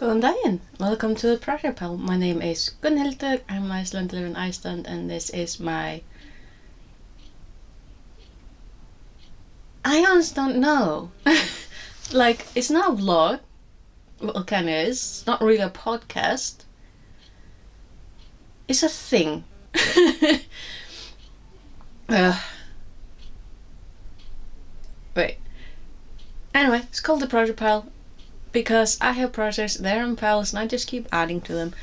Góðan daginn! Welcome to the Project Pal. My name is Gunnhildur. I'm Iceland, live in Iceland, and this is my... I honestly don't know. Like, it's not a vlog. Well, it kinda is. It's not really a podcast. It's a thing. Wait. Anyway, it's called the Project Pal because I have projects, they're in piles, and I just keep adding to them.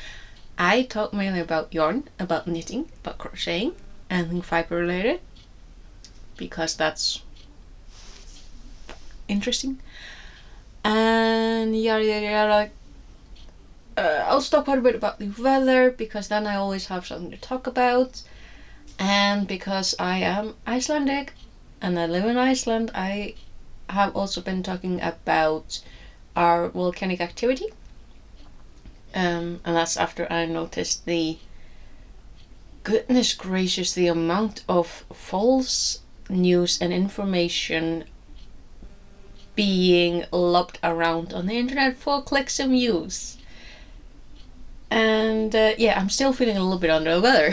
I talk mainly about yarn, about knitting, about crocheting, anything fiber related, because that's interesting. And yada yada yada. I'll talk quite a bit about the weather, because then I always have something to talk about. And because I am Icelandic and I live in Iceland, I have also been talking about our volcanic activity. And that's after I noticed goodness gracious, the amount of false news and information being lobbed around on the internet for clicks and views. And yeah, I'm still feeling a little bit under the weather.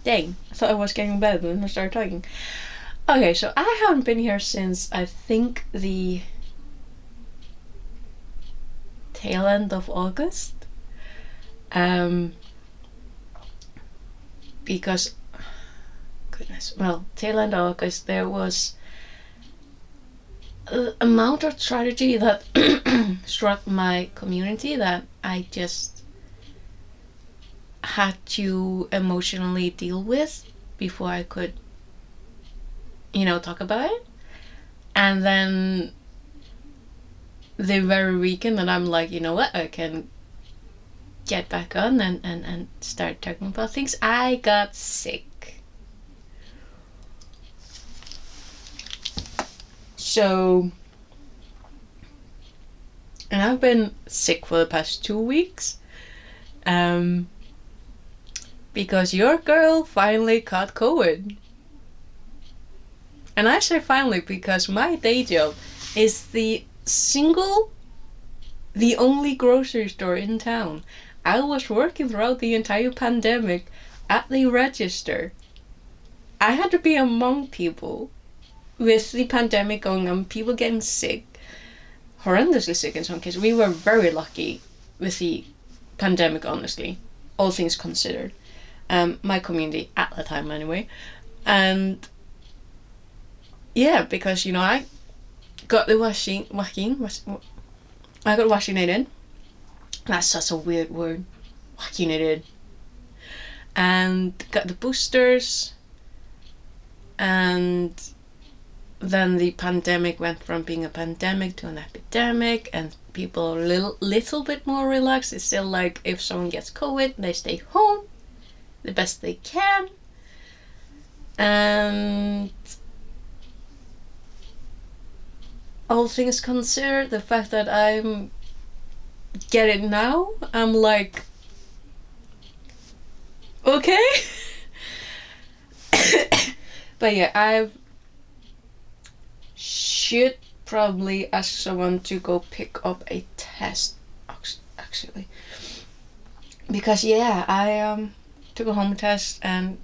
Dang, I thought I was getting better when I started talking. Okay, so I haven't been here since I think the tail end of August. Because, goodness, well, tail end of August, there was an amount of tragedy that struck my community that I just had to emotionally deal with before I could, talk about it. And then the very weekend that I'm like, you know what, I can get back on and start talking about things, I got sick. So, and I've been sick for the past 2 weeks, because your girl finally caught COVID. And I say finally because my day job is the only grocery store in town. I was working throughout the entire pandemic at the register. I had to be among people with the pandemic going on, people getting sick, horrendously sick in some cases. We were very lucky with the pandemic, honestly, all things considered. My community at the time anyway. And yeah, because I got the I got vaccinated. That's such a weird word, vaccinated. And got the boosters. And then the pandemic went from being a pandemic to an epidemic, and people are a little bit more relaxed. It's still like, if someone gets COVID, they stay home the best they can. And all things considered, the fact that I'm getting now, I'm like, okay. But yeah, I should probably ask someone to go pick up a test, actually, because yeah, I took a home test and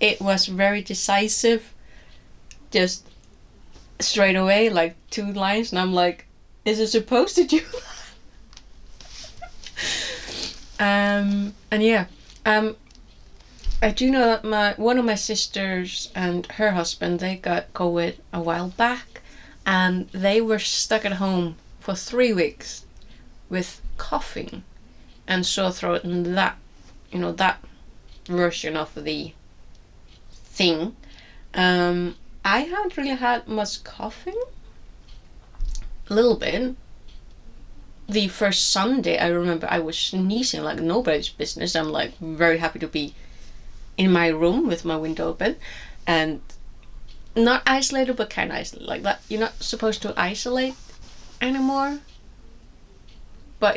it was very decisive, just straight away, like 2 lines, and I'm like, is it supposed to do that? And yeah, I do know that one of my sisters and her husband, they got COVID a while back, and they were stuck at home for 3 weeks with coughing and sore throat and that version of the thing. I haven't really had much coughing. A little bit. The first Sunday, I remember I was sneezing like nobody's business. I'm like very happy to be in my room with my window open and not isolated, but kind of isolated. Like that, you're not supposed to isolate anymore. But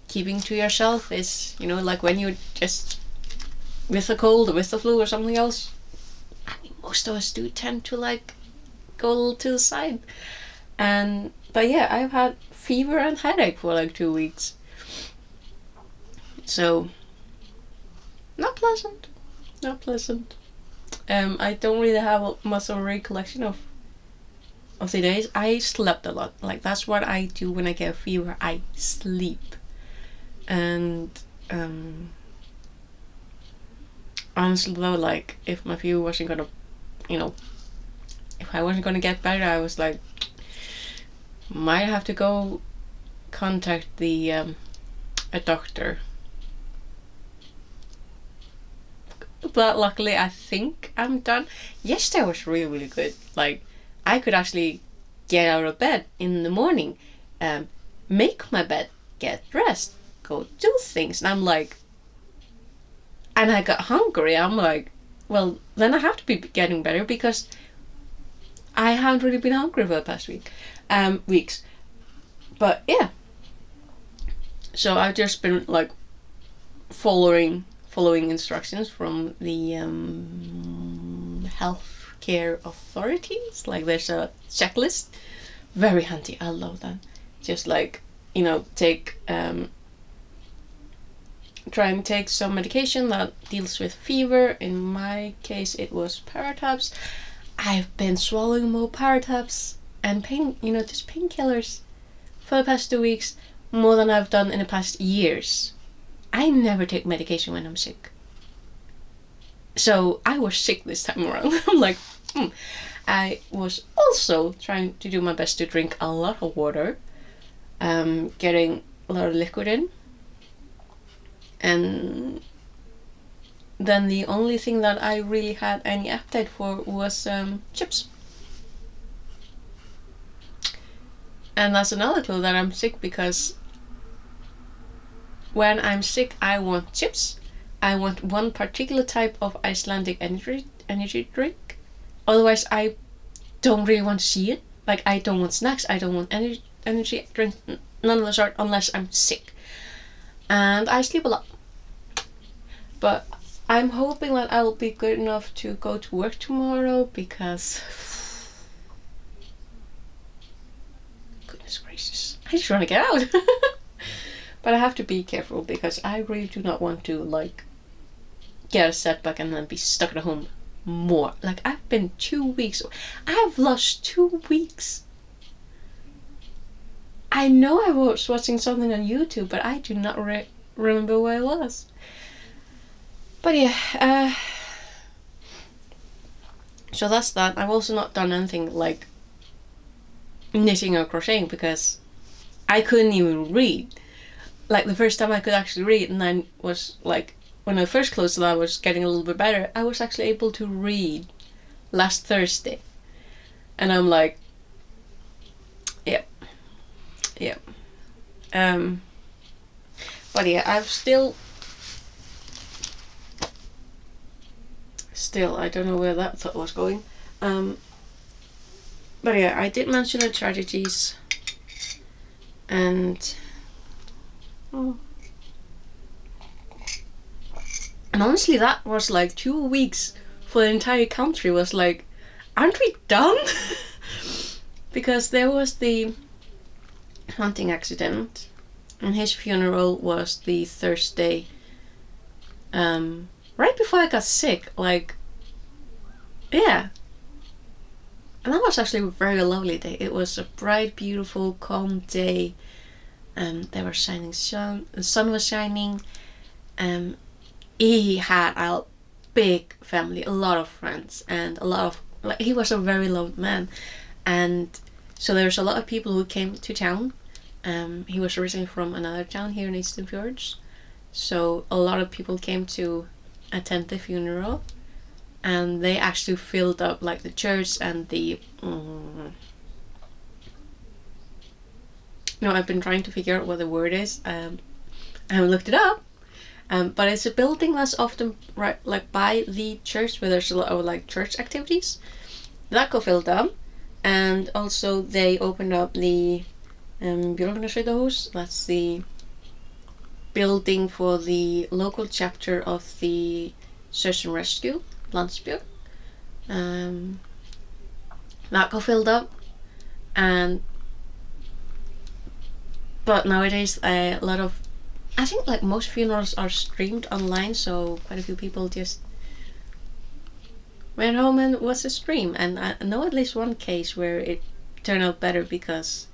keeping to yourself is, like when you just with a cold or with the flu or something else. I mean, most of us do tend to like go a little to the side. But yeah, I've had fever and headache for like 2 weeks. So, not pleasant. Not pleasant. I don't really have much of a recollection of the days. I slept a lot. Like, that's what I do when I get a fever. I sleep. And honestly though, like, if my fever wasn't gonna, if I wasn't gonna get better, I was like, might have to go contact the a doctor. But luckily, I think I'm done. Yesterday was really, really good. Like, I could actually get out of bed in the morning, make my bed, get dressed, go do things. And I'm like, and I got hungry. I'm like, well, then I have to be getting better because I haven't really been hungry for the past weeks. But yeah. So I've just been like following instructions from the healthcare authorities. Like, there's a checklist, very handy. I love that. Just like, take try and take some medication that deals with fever. In my case, it was Paratabs. I've been swallowing more Paratabs and just painkillers for the past 2 weeks, more than I've done in the past years. I never take medication when I'm sick. So I was sick this time around. I'm like, I was also trying to do my best to drink a lot of water, getting a lot of liquid in. And then the only thing that I really had any appetite for was chips. And that's another clue that I'm sick, because when I'm sick, I want chips. I want one particular type of Icelandic energy drink. Otherwise, I don't really want to see it. Like, I don't want snacks. I don't want energy drink. None of the sort, unless I'm sick. And I sleep a lot. But I'm hoping that I'll be good enough to go to work tomorrow, because goodness gracious, I just want to get out. But I have to be careful, because I really do not want to like get a setback and then be stuck at home more. Like, I've been 2 weeks. I've lost 2 weeks. I know I was watching something on YouTube, but I do not remember where it was. But yeah, so that's that. I've also not done anything like knitting or crocheting, because I couldn't even read. Like, the first time I could actually read, and then was like, when I first closed it, I was getting a little bit better. I was actually able to read last Thursday. And I'm like, yep. But yeah, I've still, I don't know where that thought was going. But yeah, I did mention the tragedies, and honestly, that was like 2 weeks for the entire country. Was like, aren't we done? Because there was the hunting accident, and his funeral was the Thursday, right before I got sick. Like, yeah. And that was actually a very lovely day. It was a bright, beautiful, calm day. There was shining sun. The sun was shining. He had a big family, a lot of friends, and a lot of, like, he was a very loved man. And so there was a lot of people who came to town. He was originally from another town here in Eastern Fjords. So a lot of people came to attend the funeral. And they actually filled up like the church and the I've been trying to figure out what the word is. I haven't looked it up. But it's a building that's often right like by the church, where there's a lot of like church activities. That got filled up. And also they opened up the Björgunarsveitarhús. That's the building for the local chapter of the Search and Rescue Landsbjörg. That got filled up, and But nowadays, a lot of, I think like most funerals are streamed online, so quite a few people just went home and watched a stream. And I know at least one case where it turned out better because,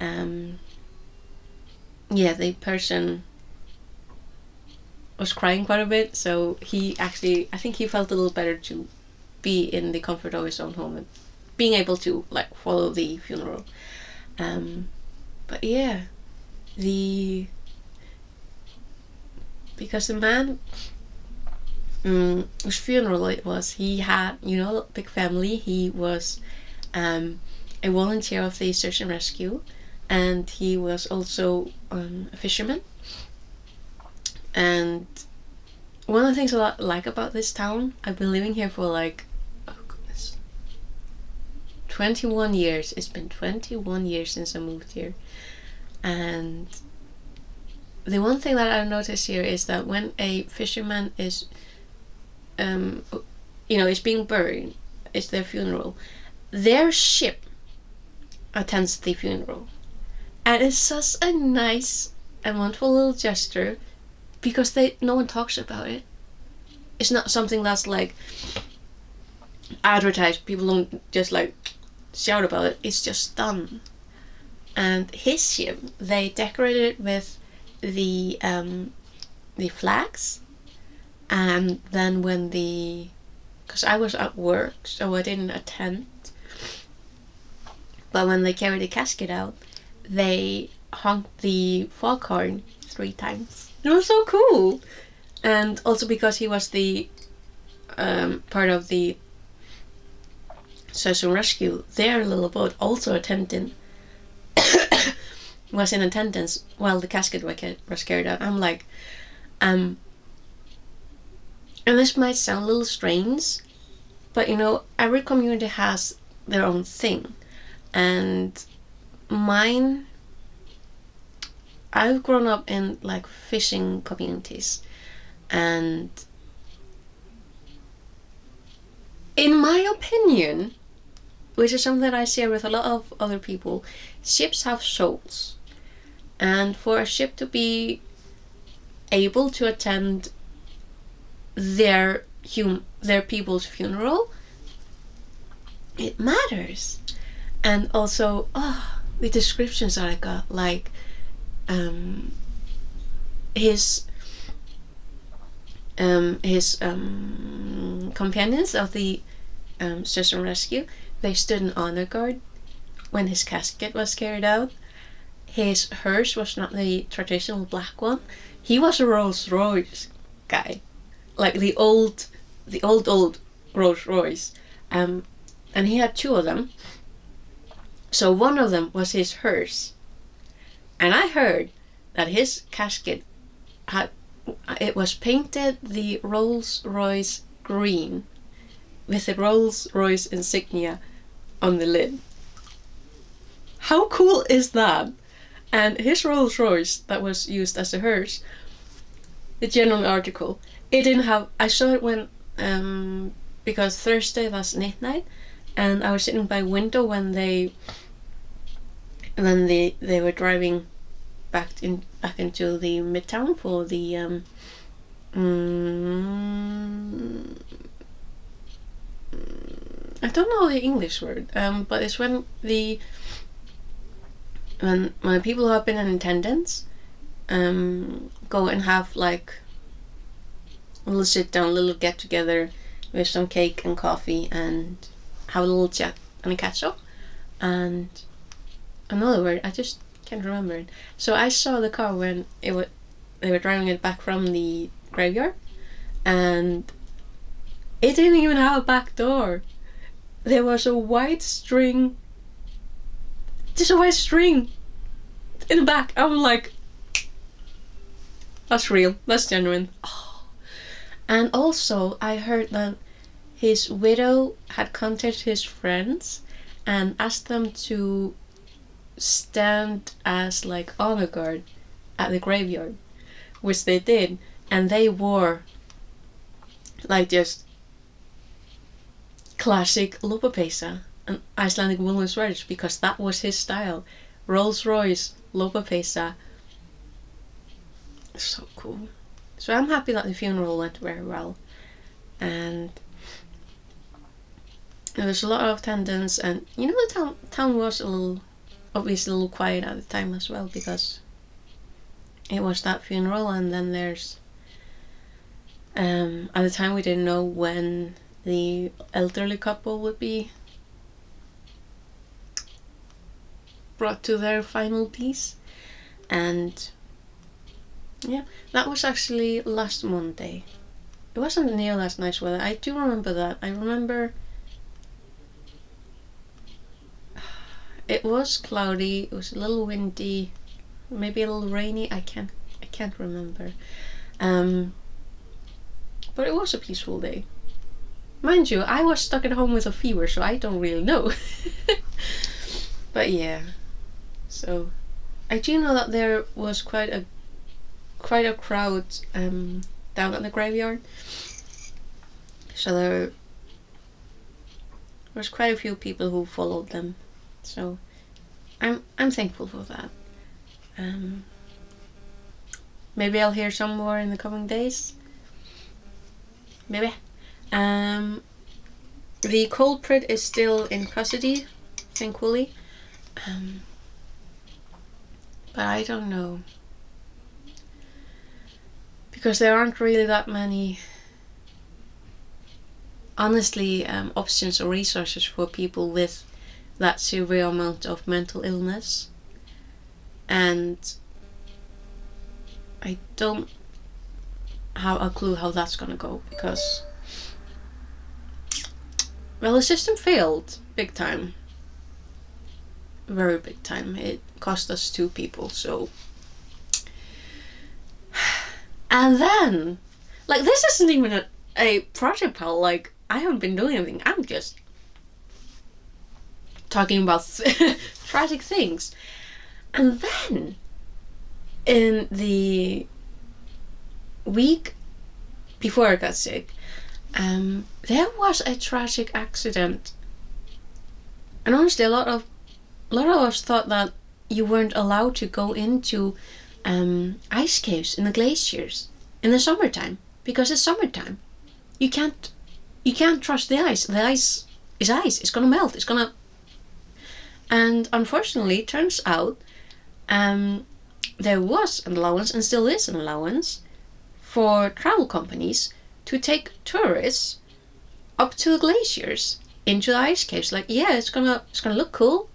yeah, the person was crying quite a bit, so he actually, I think he felt a little better to be in the comfort of his own home and being able to like follow the funeral. But yeah, the because the man whose funeral it was, he had, you know, a big family. He was a volunteer of the search and rescue, and he was also a fisherman. And one of the things I like about this town, I've been living here for like, oh goodness, 21 years. It's been 21 years since I moved here. And the one thing that I noticed here is that when a fisherman is, is being buried, it's their funeral, their ship attends the funeral. And it's such a nice and wonderful little gesture because no one talks about it. It's not something that's like advertised. People don't just like shout about it. It's just done. And his ship, they decorated it with the flags. And then because I was at work, so I didn't attend. But when they carried the casket out, they honked the foghorn 3 times. It was so cool. And also because he was the part of the search and rescue, their little boat also attending was in attendance while the casket was carried out. I'm like, and this might sound a little strange, but you know, every community has their own thing. And mine, I've grown up in like fishing communities, and in my opinion, which is something that I share with a lot of other people, ships have souls. And for a ship to be able to attend their people's funeral, it matters. And also, the descriptions that I got, like his companions of the search and rescue, they stood in honor guard when his casket was carried out. His hearse was not the traditional black one. He was a Rolls Royce guy, like the old Rolls Royce, and he had 2 of them. So one of them was his hearse, and I heard that his casket was painted the Rolls Royce green with the Rolls Royce insignia on the lid. How cool is that? And his Rolls Royce that was used as a hearse, the general article, it didn't have, I saw it when, because Thursday was knit night, and I was sitting by a window when they were driving back into the midtown for the I don't know the English word, but it's when people who have been in attendance go and have like a little sit down, little get together with some cake and coffee and have a little chat and a catch up. And another word, I just can't remember it. So I saw the car when they were driving it back from the graveyard, and it didn't even have a back door. There was a white string, just a white string in the back. I'm like, that's real, that's genuine. Oh. And also I heard that his widow had contacted his friends and asked them to stand as like honor guard at the graveyard, which they did, and they wore like just classic lopapeysa and Icelandic woolen sweaters because that was his style. Rolls Royce local pizza. So cool. So I'm happy that the funeral went very well, and there was a lot of attendance, and the town was obviously a little quiet at the time as well, because it was that funeral, and then there's at the time we didn't know when the elderly couple would be brought to their final piece. And yeah, that was actually last Monday. It wasn't near last nice weather. I do remember that. I remember it was cloudy, it was a little windy, maybe a little rainy. I can't remember. But it was a peaceful day. Mind you, I was stuck at home with a fever, so I don't really know. But yeah. So I do know that there was quite a crowd down at the graveyard. So there was quite a few people who followed them. So I'm thankful for that. Maybe I'll hear some more in the coming days. Maybe. The culprit is still in custody, thankfully. But I don't know. Because there aren't really that many, honestly, options or resources for people with that severe amount of mental illness. And I don't have a clue how that's gonna go, because, well, the system failed big time. Very big time. It cost us 2 people, so. And then, like, this isn't even a project, pal. Like, I haven't been doing anything. I'm just talking about tragic things. And then, in the week before I got sick, there was a tragic accident. And honestly, a lot of us thought that you weren't allowed to go into ice caves in the glaciers in the summertime, because it's summertime. You can't trust the ice. The ice is ice. It's gonna melt. And unfortunately, it turns out there was an allowance, and still is an allowance, for travel companies to take tourists up to the glaciers into the ice caves. Like, yeah, it's gonna look cool,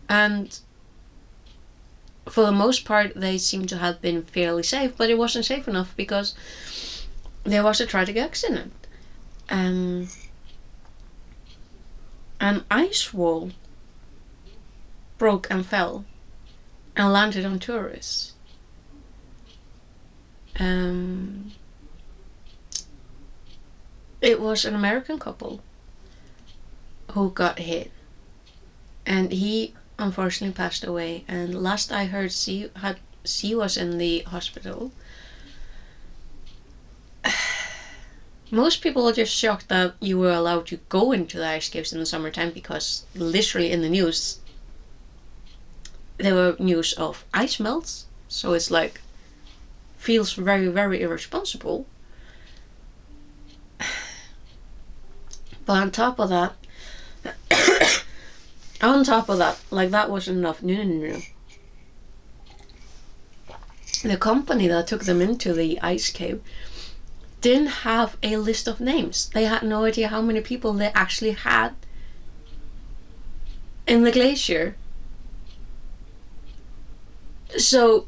and for the most part they seem to have been fairly safe, but it wasn't safe enough because there was a tragic accident. An ice wall broke and fell and landed on tourists. It was an American couple who got hit, and he unfortunately passed away. And last I heard, she was in the hospital. Most people are just shocked that you were allowed to go into the ice caves in the summertime, because literally in the news there were news of ice melts, so it's like, feels very, very irresponsible. But on top of that, like, that wasn't enough. No. The company that took them into the ice cave didn't have a list of names. They had no idea how many people they actually had in the glacier. So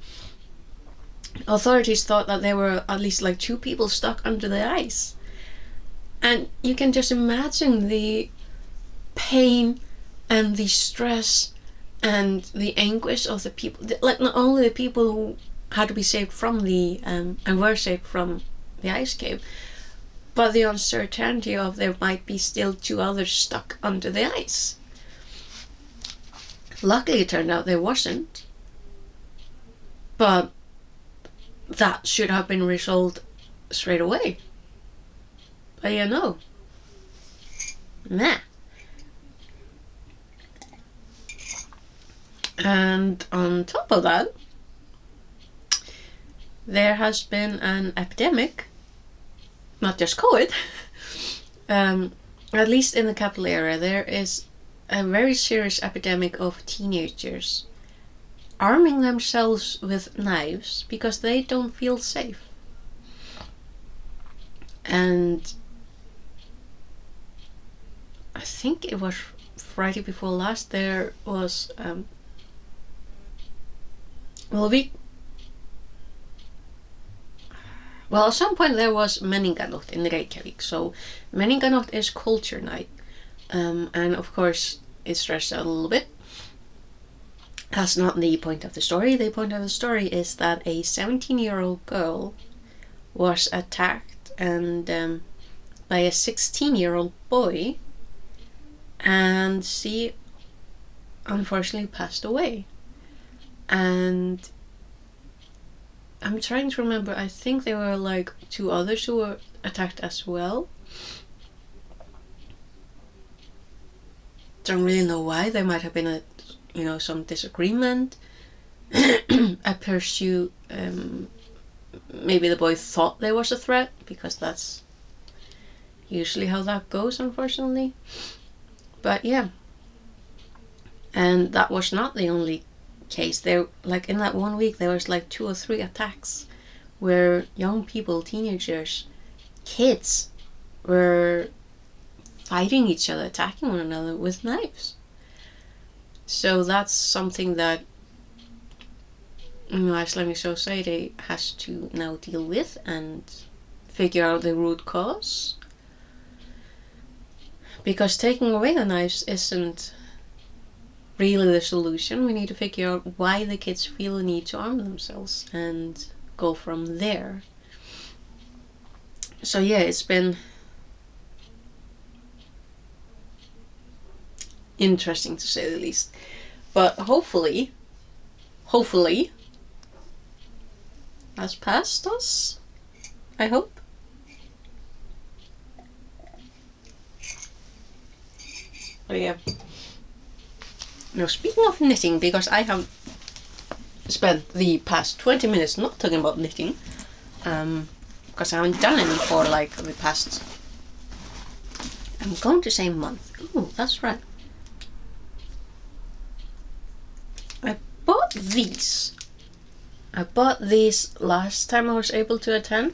authorities thought that there were at least like 2 people stuck under the ice. And you can just imagine the pain and the stress and the anguish of the people, like, not only the people who had to be saved from the and were saved from the ice cave, but the uncertainty of there might be still 2 others stuck under the ice. Luckily, it turned out there wasn't, but that should have been resolved straight away. But nah. And on top of that, there has been an epidemic, not just COVID, at least in the capital area, there is a very serious epidemic of teenagers arming themselves with knives because they don't feel safe. And I think it was Friday before last, there was at some point there was Menningarnótt in Reykjavik. So Menningarnótt is culture night, and of course it's stressed out a little bit. That's not the point of the story. The point of the story is that a 17-year-old girl was attacked and by a 16-year-old boy, and she unfortunately passed away. And I'm trying to remember, I think there were like 2 others who were attacked as well. Don't really know why. There might have been some disagreement, a pursuit. Maybe the boy thought there was a threat, because that's usually how that goes, unfortunately. But yeah, and that was not the only case. There, like in that 1 week, there was like 2 or 3 attacks where young people, teenagers, kids, were fighting each other, attacking one another with knives. So that's something that Islamic society has to now deal with and figure out the root cause. Because taking away the knives isn't really the solution. We need to figure out why the kids feel the need to arm themselves and go from there. So yeah, it's been interesting to say the least. But hopefully that's past us, I hope. But yeah. Now, speaking of knitting, because I have spent the past 20 minutes not talking about knitting, because I haven't done any for like the past, I'm going to say month. Ooh, that's right. I bought these last time I was able to attend,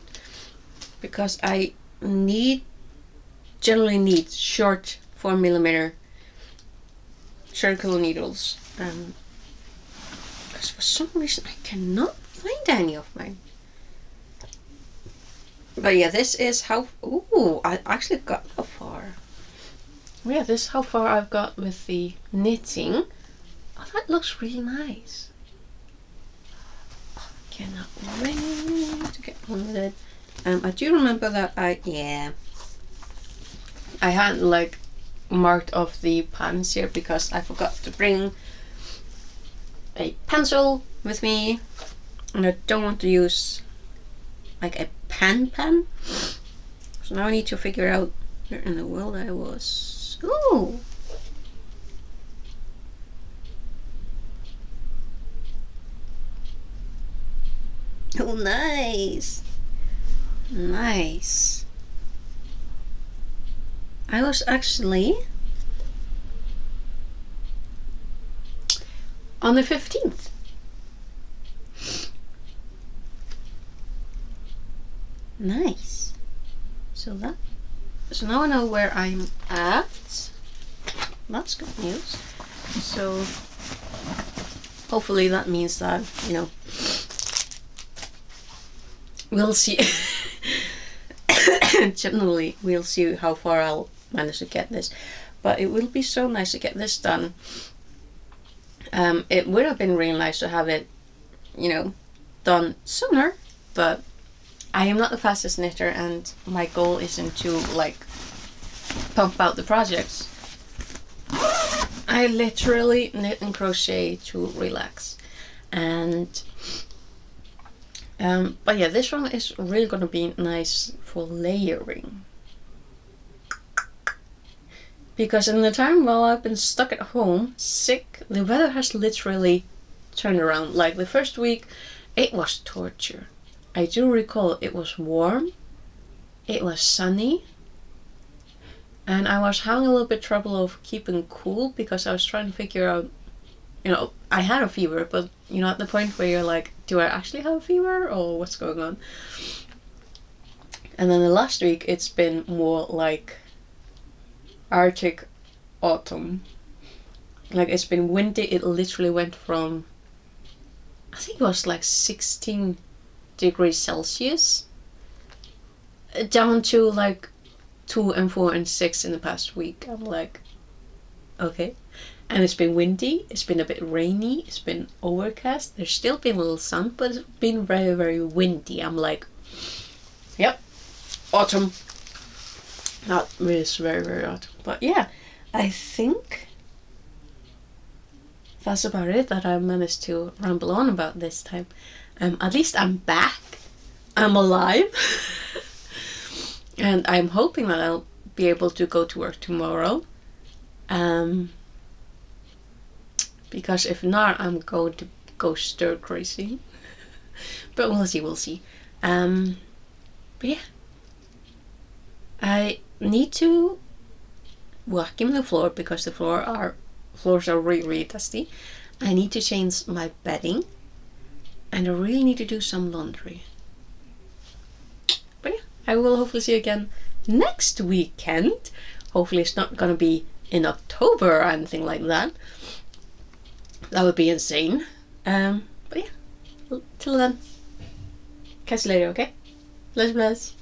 because I generally need short 4mm circle needles, because for some reason I cannot find any of mine. But yeah, this is how, I actually got that far. Yeah, this is how far I've got with the knitting. Oh, that looks really nice. Cannot wait to get on with it. I do remember that I hadn't like marked off the patterns here because I forgot to bring a pencil with me, and I don't want to use like a pen. So now I need to figure out where in the world I was. Ooh! Oh, nice! Nice. I was actually on the 15th. Nice. So now I know where I'm at. That's good news. So hopefully that means that, we'll see. Generally, we'll see how far I'll manage to get this. But it will be so nice to get this done. It would have been really nice to have it, done sooner, but I am not the fastest knitter, and my goal isn't to like pump out the projects. I literally knit and crochet to relax. And but yeah, this one is really gonna be nice for layering. Because in the time while I've been stuck at home, sick, the weather has literally turned around. Like the first week, it was torture. I do recall it was warm, it was sunny, and I was having a little bit trouble of keeping cool because I was trying to figure out, I had a fever, but at the point where you're like, do I actually have a fever or what's going on? And then the last week, it's been more like Arctic autumn. Like, it's been windy. It literally went from, I think it was like 16 degrees Celsius down to like 2 and 4 and 6 in the past week. I'm like, okay. And it's been windy, it's been a bit rainy, it's been overcast. There's still been a little sun, but it's been very, very windy. I'm like, yep, autumn. That is very, very autumn. But yeah, I think that's about it that I managed to ramble on about this time. At least I'm back. I'm alive. And I'm hoping that I'll be able to go to work tomorrow. Because if not, I'm going to go stir crazy. But we'll see. But yeah. I need to vacuum the floor because the floors are really, really dusty. I need to change my bedding. And I really need to do some laundry. But yeah, I will hopefully see you again next weekend. Hopefully it's not gonna be in October or anything like that. That would be insane. But yeah, till then, catch you later, okay? Bless.